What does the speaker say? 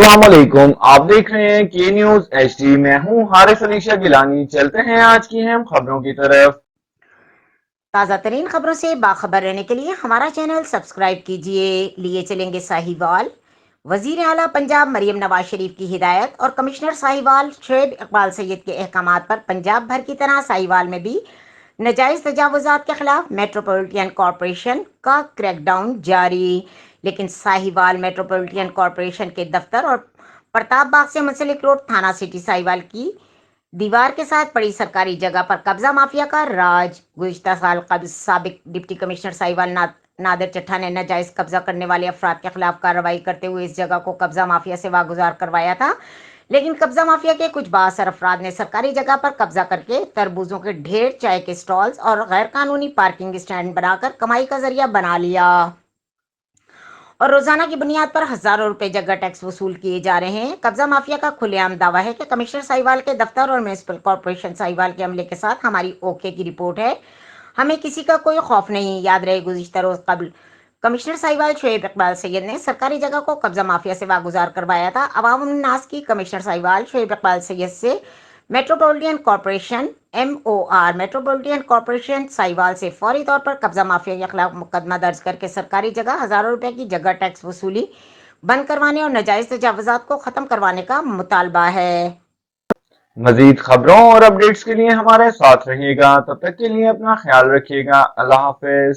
अस्सलामुअलैकुम, आप देख रहे हैं के न्यूज HD। मैं हूं हारिस अली शाह गिलानी। चलते हैं आज की अहम खबरों की तरफ। ताज़ा तरीन खबरों से बाखबर रहने के लिए हमारा चैनल सब्सक्राइब कीजिए। लिए चलेंगे साहिवाल। वजीर आला पंजाब मरियम नवाज शरीफ की हिदायत और कमिश्नर साहिवाल शोएब इकबाल सैयद के अहकामात पर पंजाब भर की तरह साहिवाल में भी नाजायज तजावुजात के खिलाफ मेट्रोपॉलिटन कॉरपोरेशन का क्रैकडाउन जारी। लेकिन साहिवाल मेट्रोपॉलिटन कॉरपोरेशन के दफ्तर और प्रताप बाग से मुंसलिक रोड थाना सिटी साहिवाल की दीवार के साथ पड़ी सरकारी जगह पर कब्जा माफिया का राज। गुज़िश्ता साल साबिक डिप्टी कमिश्नर साहिवाल नादिर चट्ठा ने नाजायज कब्जा करने वाले अफराद के खिलाफ कार्रवाई करते हुए इस जगह को कब्जा माफिया से वागुजार करवाया था। लेकिन कब्जा माफिया के कुछ बाअसर अफराद ने सरकारी जगह पर कब्जा करके तरबूजों के ढेर, चाय के स्टॉल्स और गैर कानूनी पार्किंग स्टैंड बनाकर कमाई का जरिया बना लिया और रोजाना की बुनियाद पर हजारों रुपए जगह टैक्स वसूल किए जा रहे हैं। कब्जा माफिया का खुलेआम दावा है कि कमिश्नर साहिवाल के दफ्तर और म्युनिसिपल कॉर्पोरेशन साहिवाल के अमले के साथ हमारी ओके की रिपोर्ट है, हमें किसी का कोई खौफ नहीं। याद रहे गुज़िश्ता रोज कबल कमिश्नर साहिवाल शोएब इकबाल सैयद ने सरकारी जगह को कब्जा माफिया से वागुजार करवाया था। अवाम उन्नास की कमिश्नर साहिवाल शोएब इकबाल सैयद से metropolitan corporation metropolitan corporation Sahiwal से फौरी तौर पर कब्जा माफिया के खिलाफ मुकदमा दर्ज करके सरकारी जगह हजारों रुपए की जगह टैक्स वसूली बंद करवाने और नाजायज तजावुजात को खत्म करवाने का मुतालबा है। मजीद खबरों और अपडेट्स के लिए हमारे साथ रहिएगा। तब तक के लिए अपना ख्याल रखिएगा। अल्लाह हाफिज।